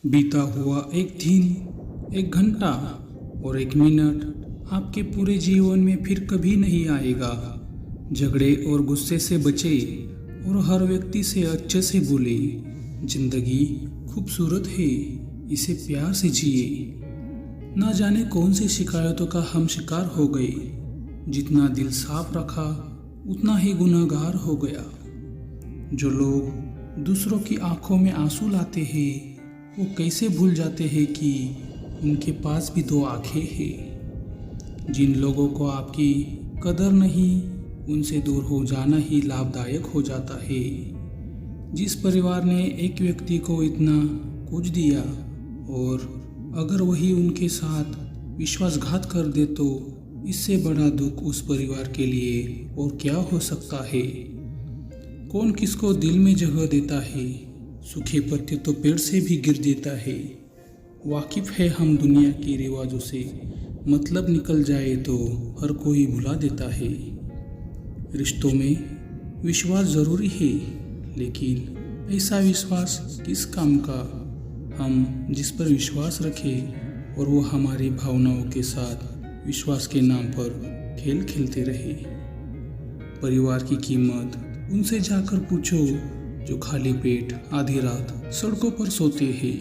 बीता हुआ एक दिन, एक घंटा और एक मिनट आपके पूरे जीवन में फिर कभी नहीं आएगा। झगड़े और गुस्से से बचे और हर व्यक्ति से अच्छे से बोले। जिंदगी खूबसूरत है, इसे प्यार से जिए। ना जाने कौन सी शिकायतों का हम शिकार हो गए। जितना दिल साफ रखा उतना ही गुनहगार हो गया। जो लोग दूसरों की आंखों में आंसू लाते हैं वो कैसे भूल जाते हैं कि उनके पास भी दो आंखें हैं। जिन लोगों को आपकी कदर नहीं, उनसे दूर हो जाना ही लाभदायक हो जाता है। जिस परिवार ने एक व्यक्ति को इतना कुछ दिया और अगर वही उनके साथ विश्वासघात कर दे तो इससे बड़ा दुख उस परिवार के लिए और क्या हो सकता है। कौन किसको दिल में जगह देता है। सूखे पत्ते तो पेड़ से भी गिर देता है। वाकिफ है हम दुनिया के रिवाजों से, मतलब निकल जाए तो हर कोई भुला देता है। रिश्तों में विश्वास ज़रूरी है, लेकिन ऐसा विश्वास किस काम का, हम जिस पर विश्वास रखें और वो हमारी भावनाओं के साथ विश्वास के नाम पर खेल खेलते रहे। परिवार की कीमत उनसे जाकर पूछो जो खाली पेट आधी रात सड़कों पर सोते हैं।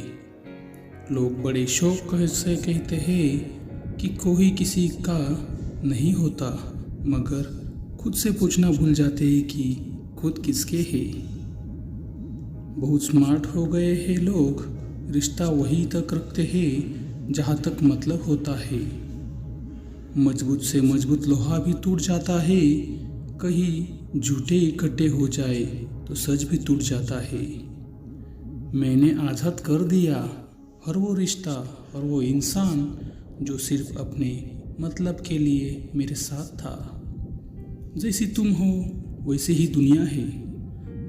लोग बड़े शौक से कहते हैं कि कोई किसी का नहीं होता, मगर खुद से पूछना भूल जाते हैं कि खुद किसके हैं। बहुत स्मार्ट हो गए हैं लोग, रिश्ता वहीं तक रखते हैं जहाँ तक मतलब होता है। मजबूत से मजबूत लोहा भी टूट जाता है। कहीं झूठे इकट्ठे हो जाए तो सच भी टूट जाता है। मैंने आज़ाद कर दिया हर वो रिश्ता और वो इंसान जो सिर्फ अपने मतलब के लिए मेरे साथ था। जैसी तुम हो वैसे ही दुनिया है,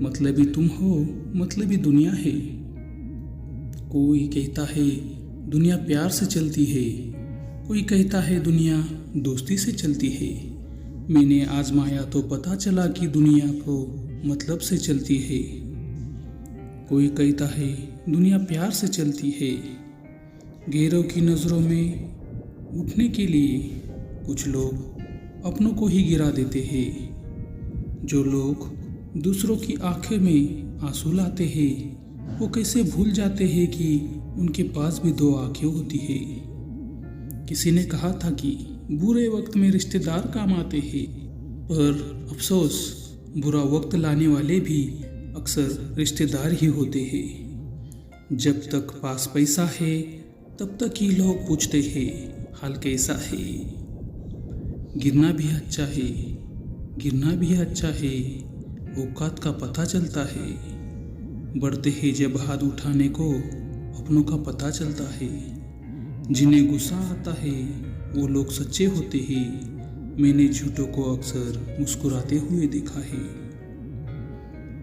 मतलबी तुम हो मतलबी दुनिया है। कोई कहता है दुनिया प्यार से चलती है, कोई कहता है दुनिया दोस्ती से चलती है। मैंने आजमाया तो पता चला कि दुनिया को मतलब से चलती है। कोई कहता है दुनिया प्यार से चलती है। गैरों की नज़रों में उठने के लिए कुछ लोग अपनों को ही गिरा देते हैं। जो लोग दूसरों की आंखें में आंसू लाते हैं वो कैसे भूल जाते हैं कि उनके पास भी दो आंखें होती है। किसी ने कहा था कि बुरे वक्त में रिश्तेदार काम आते हैं, पर अफसोस बुरा वक्त लाने वाले भी अक्सर रिश्तेदार ही होते हैं। जब तक पास पैसा है तब तक ही लोग पूछते हैं हाल कैसा है। गिरना भी अच्छा है, गिरना भी अच्छा है, औकात का पता चलता है। बढ़ते हैं जब हाथ उठाने को अपनों का पता चलता है। जिन्हें गुस्सा आता है वो लोग सच्चे होते हैं। मैंने झूठों को अक्सर मुस्कुराते हुए देखा है।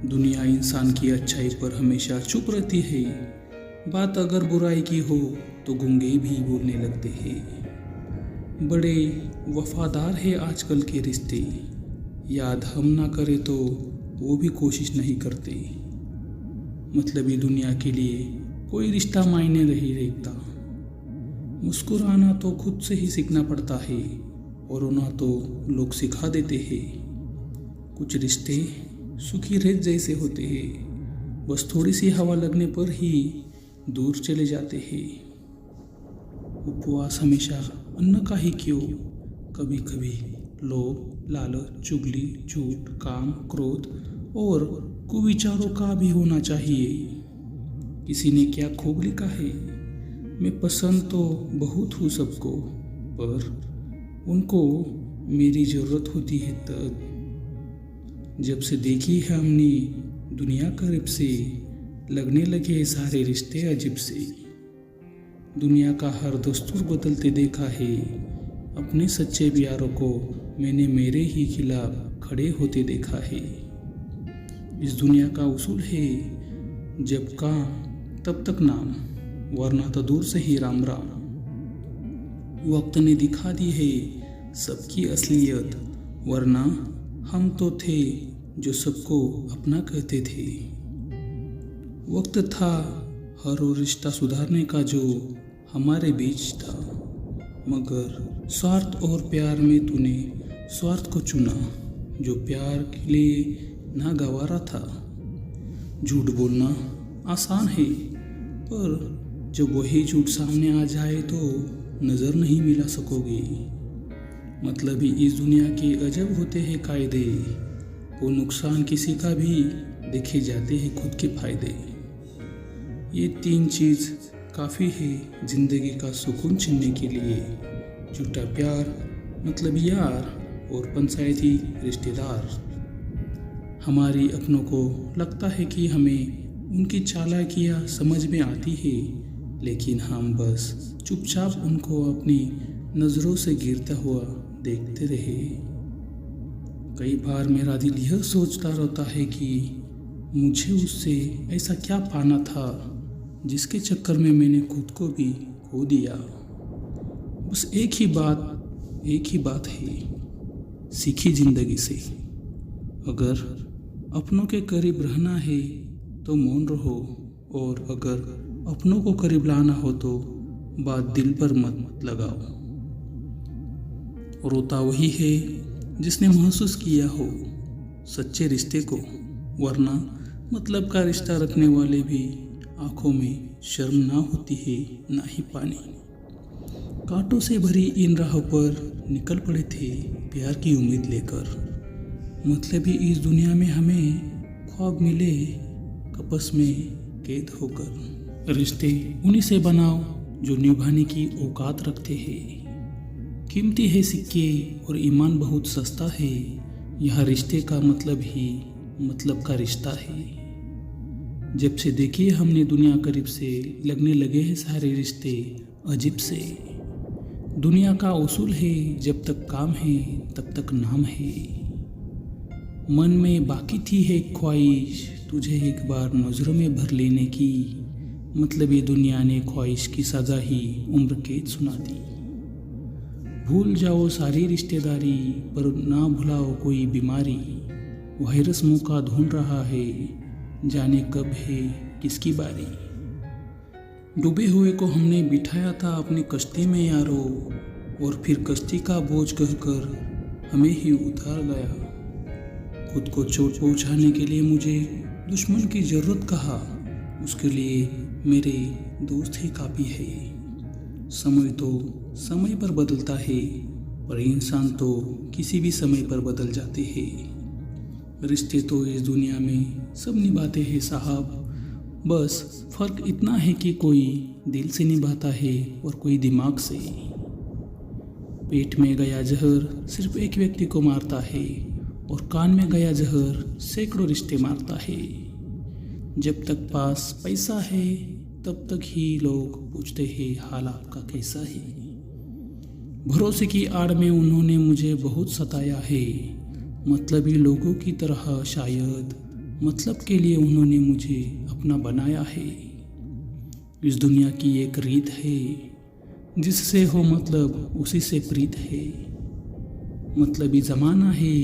दुनिया इंसान की अच्छाई पर हमेशा चुप रहती है। बात अगर बुराई की हो तो गूंगे भी बोलने लगते हैं। बड़े वफादार है आजकल के रिश्ते, याद हम ना करें तो वो भी कोशिश नहीं करते। मतलबी दुनिया के लिए कोई रिश्ता मायने नहीं रखता। मुस्कुराना तो खुद से ही सीखना पड़ता है और रोना तो लोग सिखा देते हैं। कुछ रिश्ते सूखी रेत जैसे होते हैं, बस थोड़ी सी हवा लगने पर ही दूर चले जाते हैं। उपवास हमेशा अन्न का ही क्यों, कभी कभी लोभ, लालच, चुगली, झूठ, काम, क्रोध और कुविचारों का भी होना चाहिए। किसी ने क्या खूब लिखा है, मैं पसंद तो बहुत हूँ सबको, पर उनको मेरी ज़रूरत होती है तब। जब से देखी है हमने दुनिया करीब से, लगने लगे सारे रिश्ते अजीब से। दुनिया का हर दस्तूर बदलते देखा है। अपने सच्चे प्यारों को मैंने मेरे ही खिलाफ खड़े होते देखा है। इस दुनिया का उसूल है जब काम तब तक नाम, वरना तो दूर से ही राम राम। वक्त ने दिखा दी है सबकी असलियत, वरना हम तो थे जो सबको अपना कहते थे। वक्त था हर वो रिश्ता सुधारने का जो हमारे बीच था, मगर स्वार्थ और प्यार में तूने स्वार्थ को चुना, जो प्यार के लिए ना गवारा था। झूठ बोलना आसान है, पर जब वही झूठ सामने आ जाए तो नज़र नहीं मिला सकोगे। मतलब ही इस दुनिया के अजब होते हैं कायदे, वो नुकसान किसी का भी देखे जाते हैं खुद के फायदे। ये 3 चीज़ काफ़ी है जिंदगी का सुकून छीनने के लिए। झूठा प्यार, मतलब यार, और पंचायती रिश्तेदार। हमारी अपनों को लगता है कि हमें उनकी चालाकियाँ समझ में आती है, लेकिन हम बस चुपचाप उनको अपनी नज़रों से गिरता हुआ देखते रहे। कई बार मेरा दिल यह सोचता रहता है कि मुझे उससे ऐसा क्या पाना था जिसके चक्कर में मैंने खुद को भी खो दिया। बस एक ही बात है, सीखी जिंदगी से। अगर अपनों के करीब रहना है तो मौन रहो, और अगर अपनों को करीब लाना हो तो बात दिल पर मत लगाओ। रोता वही है जिसने महसूस किया हो सच्चे रिश्ते को, वरना मतलब का रिश्ता रखने वाले भी आंखों में शर्म ना होती है ना ही पानी। कांटों से भरी इन राहों पर निकल पड़े थे प्यार की उम्मीद लेकर। मतलब ही इस दुनिया में हमें ख्वाब मिले कपस में कैद होकर। रिश्ते उन्हीं से बनाओ जो निभाने की औकात रखते हैं। कीमती है सिक्के और ईमान बहुत सस्ता है, यह रिश्ते का मतलब ही मतलब का रिश्ता है। जब से देखिए हमने दुनिया करीब से लगने लगे हैं सारे रिश्ते अजीब से। दुनिया का उसूल है जब तक काम है तब तक नाम है। मन में बाकी थी है ख्वाहिश तुझे एक बार नज़रों में भर लेने की, मतलब ये दुनिया ने ख्वाहिश की सज़ा ही उम्र कैद सुना दी। भूल जाओ सारी रिश्तेदारी पर ना भुलाओ कोई बीमारी, वायरस मौका ढूंढ रहा है जाने कब है किसकी बारी। डूबे हुए को हमने बिठाया था अपनी कश्ती में यारो, और फिर कश्ती का बोझ कहकर हमें ही उतार गया। खुद को चोट पहुंचाने के लिए मुझे दुश्मन की ज़रूरत कहा, उसके लिए मेरे दोस्त ही काफ़ी है। समय तो समय पर बदलता है, पर इंसान तो किसी भी समय पर बदल जाते हैं। रिश्ते तो इस दुनिया में सब निभाते हैं साहब, बस फ़र्क इतना है कि कोई दिल से निभाता है और कोई दिमाग से। पेट में गया जहर सिर्फ एक व्यक्ति को मारता है, और कान में गया जहर सैकड़ों रिश्ते मारता है। जब तक पास पैसा है तब तक ही लोग पूछते हैं हाल आपका कैसा है। भरोसे की आड़ में उन्होंने मुझे बहुत सताया है, मतलबी लोगों की तरह शायद मतलब के लिए उन्होंने मुझे अपना बनाया है। इस दुनिया की एक रीत है, जिससे हो मतलब उसी से प्रीत है। मतलबी ज़माना है,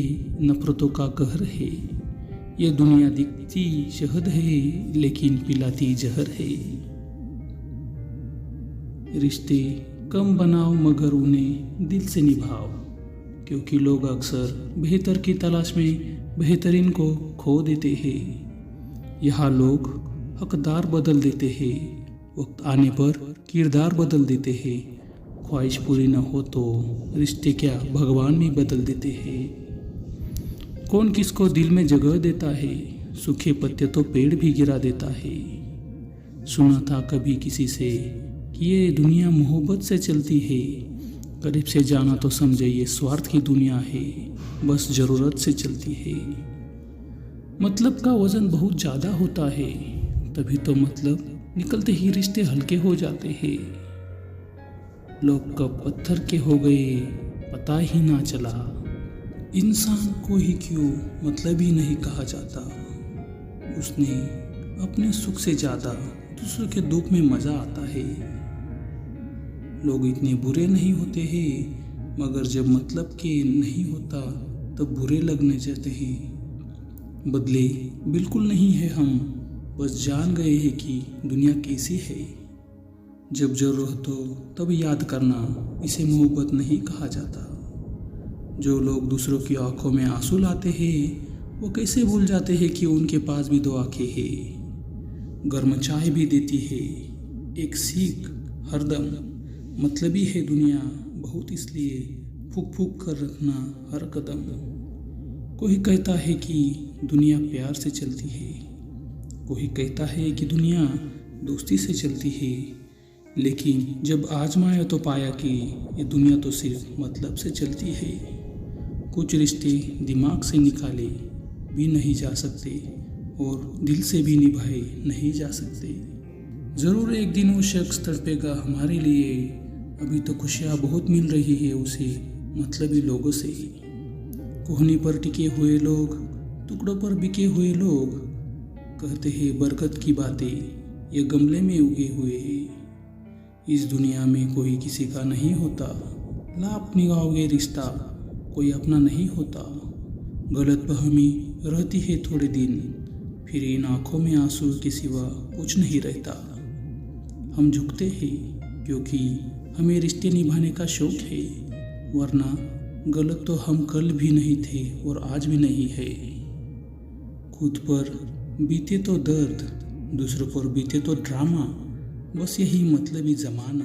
नफरतों का कहर है, ये दुनिया दिखती शहद है लेकिन पिलाती जहर है। रिश्ते कम बनाओ मगर उन्हें दिल से निभाओ, क्योंकि लोग अक्सर बेहतर की तलाश में बेहतरीन को खो देते हैं। यहाँ लोग हकदार बदल देते हैं, वक्त आने पर किरदार बदल देते हैं। ख्वाहिश पूरी न हो तो रिश्ते क्या भगवान भी बदल देते हैं। कौन किसको दिल में जगह देता है, सूखे पत्ते तो पेड़ भी गिरा देता है। सुना था कभी किसी से कि ये दुनिया मोहब्बत से चलती है, करीब से जाना तो समझे ये स्वार्थ की दुनिया है, बस ज़रूरत से चलती है। मतलब का वज़न बहुत ज़्यादा होता है, तभी तो मतलब निकलते ही रिश्ते हल्के हो जाते हैं। लोग कब पत्थर के हो गए पता ही ना चला। इंसान को ही क्यों मतलब ही नहीं कहा जाता, उसने अपने सुख से ज़्यादा दूसरों के दुख में मज़ा आता है। लोग इतने बुरे नहीं होते हैं, मगर जब मतलब के नहीं होता तब बुरे लगने जाते हैं। बदले बिल्कुल नहीं है हम, बस जान गए हैं कि दुनिया कैसी है। जब जरूरत हो तब याद करना, इसे मोहब्बत नहीं कहा जाता। जो लोग दूसरों की आंखों में आंसू लाते हैं वो कैसे भूल जाते हैं कि उनके पास भी दो आंखें हैं। गर्म चाय भी देती है एक सीख हरदम। मतलबी है दुनिया बहुत, इसलिए फूक फूक कर रखना हर कदम। कोई कहता है कि दुनिया प्यार से चलती है, कोई कहता है कि दुनिया दोस्ती से चलती है, लेकिन जब आजमाया तो पाया कि ये दुनिया तो सिर्फ मतलब से चलती है। कुछ रिश्ते दिमाग से निकाले भी नहीं जा सकते और दिल से भी निभाए नहीं जा सकते। ज़रूर एक दिन वो शख्स तड़पेगा हमारे लिए, अभी तो खुशियाँ बहुत मिल रही है उसे मतलबी लोगों से। कोहनी पर टिके हुए लोग, टुकड़ों पर बिके हुए लोग, कहते हैं बरकत की बातें ये गमले में उगे हुए हैं। इस दुनिया में कोई किसी का नहीं होता, लाप निगाहोगे रिश्ता कोई अपना नहीं होता। गलतफहमी रहती है थोड़े दिन, फिर इन आँखों में आंसू के सिवा कुछ नहीं रहता। हम झुकते हैं क्योंकि हमें रिश्ते निभाने का शौक है, वरना गलत तो हम कल भी नहीं थे और आज भी नहीं है। खुद पर बीते तो दर्द, दूसरों पर बीते तो ड्रामा, बस यही मतलबी ज़माना।